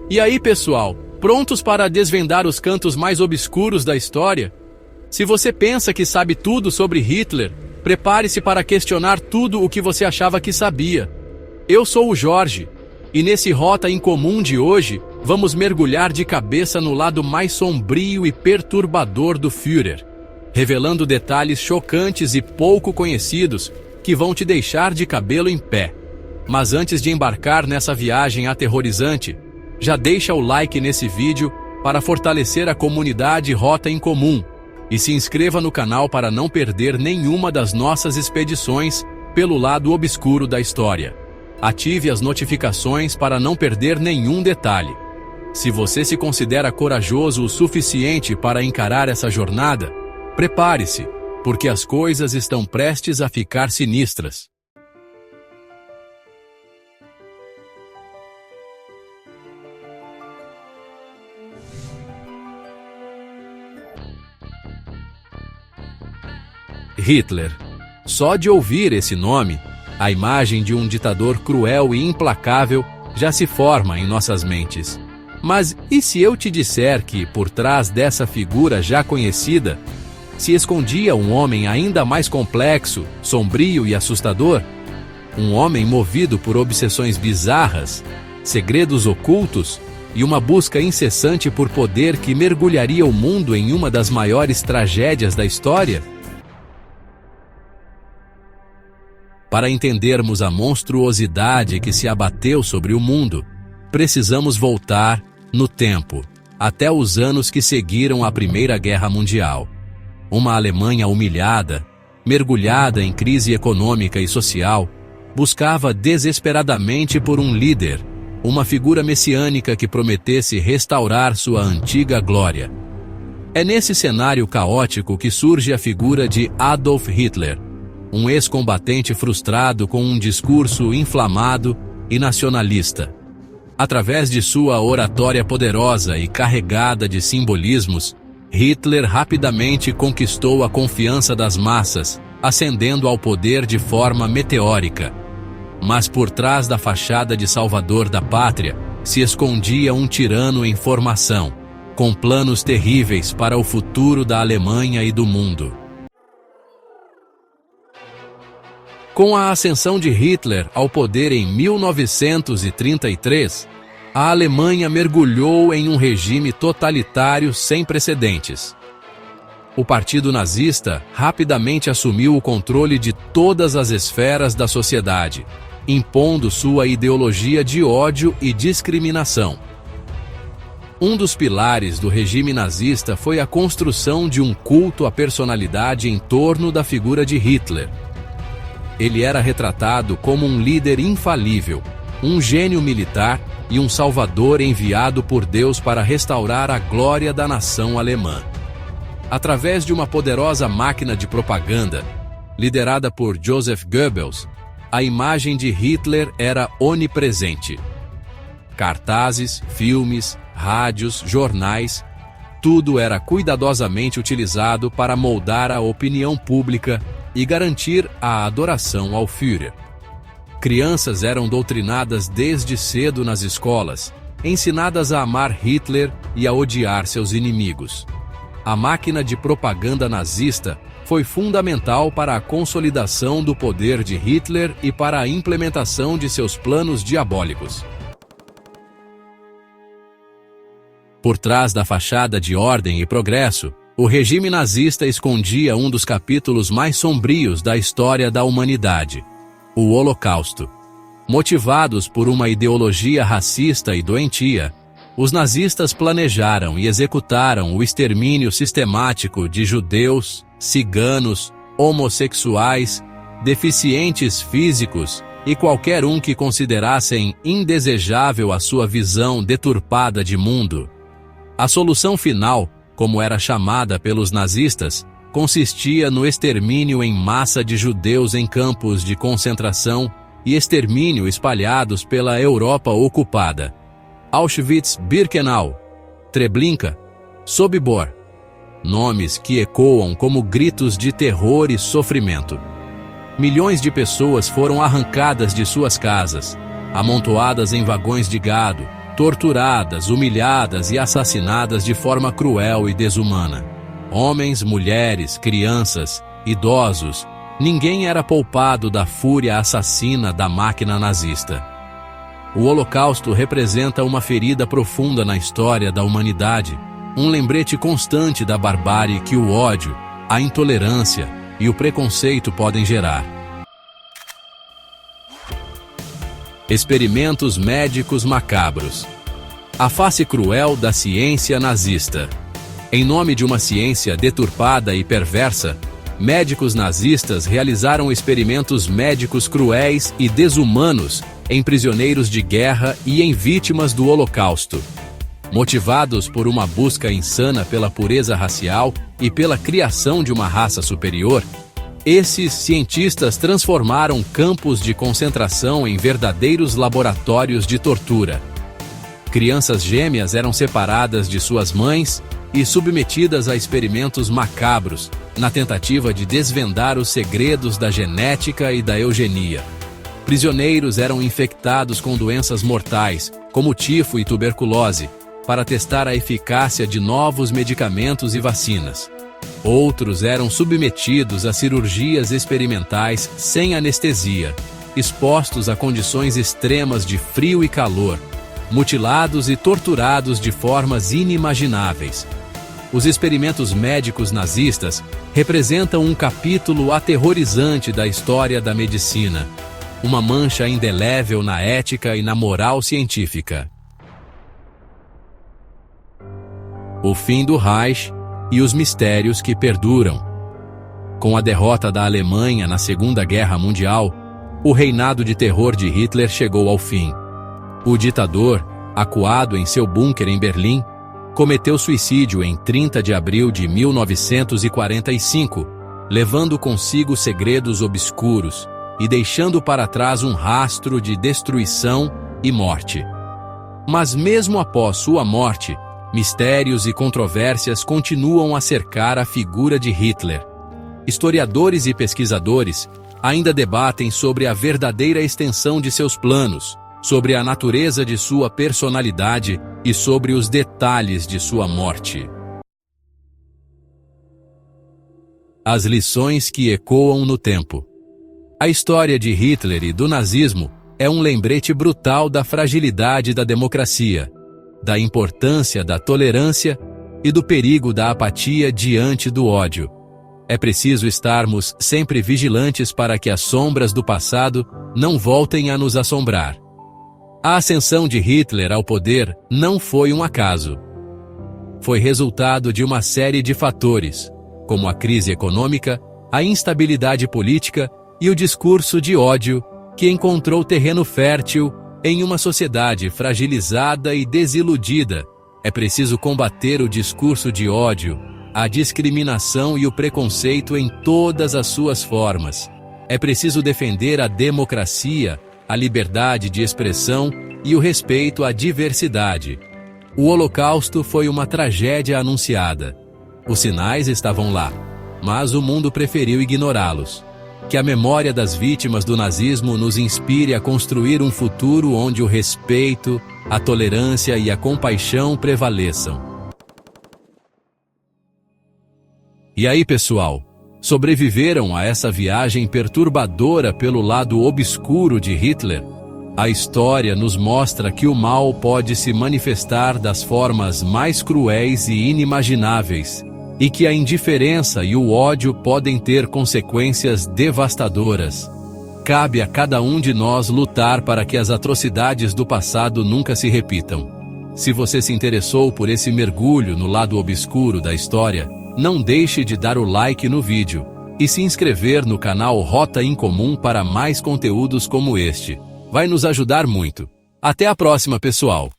E aí, pessoal, prontos para desvendar os cantos mais obscuros da história? Se você pensa que sabe tudo sobre Hitler, prepare-se para questionar tudo o que você achava que sabia. Eu sou o Jorge, e nesse Rota Incomum de hoje, vamos mergulhar de cabeça no lado mais sombrio e perturbador do Führer, revelando detalhes chocantes e pouco conhecidos que vão te deixar de cabelo em pé. Mas antes de embarcar nessa viagem aterrorizante, já deixa o like nesse vídeo para fortalecer a comunidade Rota Incomum e se inscreva no canal para não perder nenhuma das nossas expedições pelo lado obscuro da história. Ative as notificações para não perder nenhum detalhe. Se você se considera corajoso o suficiente para encarar essa jornada, prepare-se, porque as coisas estão prestes a ficar sinistras. Hitler. Só de ouvir esse nome, a imagem de um ditador cruel e implacável já se forma em nossas mentes. Mas e se eu te disser que, por trás dessa figura já conhecida, se escondia um homem ainda mais complexo, sombrio e assustador? Um homem movido por obsessões bizarras, segredos ocultos e uma busca incessante por poder que mergulharia o mundo em uma das maiores tragédias da história? Para entendermos a monstruosidade que se abateu sobre o mundo, precisamos voltar no tempo, até os anos que seguiram a Primeira Guerra Mundial. Uma Alemanha humilhada, mergulhada em crise econômica e social, buscava desesperadamente por um líder, uma figura messiânica que prometesse restaurar sua antiga glória. É nesse cenário caótico que surge a figura de Adolf Hitler, um ex-combatente frustrado com um discurso inflamado e nacionalista. Através de sua oratória poderosa e carregada de simbolismos, Hitler rapidamente conquistou a confiança das massas, ascendendo ao poder de forma meteórica. Mas por trás da fachada de salvador da pátria, se escondia um tirano em formação, com planos terríveis para o futuro da Alemanha e do mundo. Com a ascensão de Hitler ao poder em 1933, a Alemanha mergulhou em um regime totalitário sem precedentes. O Partido Nazista rapidamente assumiu o controle de todas as esferas da sociedade, impondo sua ideologia de ódio e discriminação. Um dos pilares do regime nazista foi a construção de um culto à personalidade em torno da figura de Hitler. Ele era retratado como um líder infalível, um gênio militar e um salvador enviado por Deus para restaurar a glória da nação alemã. Através de uma poderosa máquina de propaganda, liderada por Joseph Goebbels, a imagem de Hitler era onipresente. Cartazes, filmes, rádios, jornais, tudo era cuidadosamente utilizado para moldar a opinião pública e garantir a adoração ao Führer. Crianças eram doutrinadas desde cedo nas escolas, ensinadas a amar Hitler e a odiar seus inimigos. A máquina de propaganda nazista foi fundamental para a consolidação do poder de Hitler e para a implementação de seus planos diabólicos. Por trás da fachada de ordem e progresso, o regime nazista escondia um dos capítulos mais sombrios da história da humanidade, o Holocausto. Motivados por uma ideologia racista e doentia, os nazistas planejaram e executaram o extermínio sistemático de judeus, ciganos, homossexuais, deficientes físicos e qualquer um que considerassem indesejável a sua visão deturpada de mundo. A solução final, como era chamada pelos nazistas, consistia no extermínio em massa de judeus em campos de concentração e extermínio espalhados pela Europa ocupada. Auschwitz-Birkenau, Treblinka, Sobibor. Nomes que ecoam como gritos de terror e sofrimento. Milhões de pessoas foram arrancadas de suas casas, amontoadas em vagões de gado, torturadas, humilhadas e assassinadas de forma cruel e desumana. Homens, mulheres, crianças, idosos, ninguém era poupado da fúria assassina da máquina nazista. O Holocausto representa uma ferida profunda na história da humanidade, um lembrete constante da barbárie que o ódio, a intolerância e o preconceito podem gerar. Experimentos médicos macabros. A face cruel da ciência nazista. Em nome de uma ciência deturpada e perversa, médicos nazistas realizaram experimentos médicos cruéis e desumanos em prisioneiros de guerra e em vítimas do Holocausto. Motivados por uma busca insana pela pureza racial e pela criação de uma raça superior, esses cientistas transformaram campos de concentração em verdadeiros laboratórios de tortura. Crianças gêmeas eram separadas de suas mães e submetidas a experimentos macabros, na tentativa de desvendar os segredos da genética e da eugenia. Prisioneiros eram infectados com doenças mortais, como tifo e tuberculose, para testar a eficácia de novos medicamentos e vacinas. Outros eram submetidos a cirurgias experimentais sem anestesia, expostos a condições extremas de frio e calor, mutilados e torturados de formas inimagináveis. Os experimentos médicos nazistas representam um capítulo aterrorizante da história da medicina, uma mancha indelével na ética e na moral científica. O fim do Reich e os mistérios que perduram. Com a derrota da Alemanha na Segunda Guerra Mundial, o reinado de terror de Hitler chegou ao fim. O ditador, acuado em seu bunker em Berlim, cometeu suicídio em 30 de abril de 1945, levando consigo segredos obscuros e deixando para trás um rastro de destruição e morte. Mas mesmo após sua morte, mistérios e controvérsias continuam a cercar a figura de Hitler. Historiadores e pesquisadores ainda debatem sobre a verdadeira extensão de seus planos, sobre a natureza de sua personalidade e sobre os detalhes de sua morte. As lições que ecoam no tempo. A história de Hitler e do nazismo é um lembrete brutal da fragilidade da democracia, da importância da tolerância e do perigo da apatia diante do ódio. É preciso estarmos sempre vigilantes para que as sombras do passado não voltem a nos assombrar. A ascensão de Hitler ao poder não foi um acaso. Foi resultado de uma série de fatores, como a crise econômica, a instabilidade política e o discurso de ódio que encontrou terreno fértil em uma sociedade fragilizada e desiludida. É preciso combater o discurso de ódio, a discriminação e o preconceito em todas as suas formas. É preciso defender a democracia, a liberdade de expressão e o respeito à diversidade. O Holocausto foi uma tragédia anunciada. Os sinais estavam lá, mas o mundo preferiu ignorá-los. Que a memória das vítimas do nazismo nos inspire a construir um futuro onde o respeito, a tolerância e a compaixão prevaleçam. E aí, pessoal, sobreviveram a essa viagem perturbadora pelo lado obscuro de Hitler? A história nos mostra que o mal pode se manifestar das formas mais cruéis e inimagináveis, e que a indiferença e o ódio podem ter consequências devastadoras. Cabe a cada um de nós lutar para que as atrocidades do passado nunca se repitam. Se você se interessou por esse mergulho no lado obscuro da história, não deixe de dar o like no vídeo e se inscrever no canal Rota Incomum para mais conteúdos como este. Vai nos ajudar muito. Até a próxima, pessoal!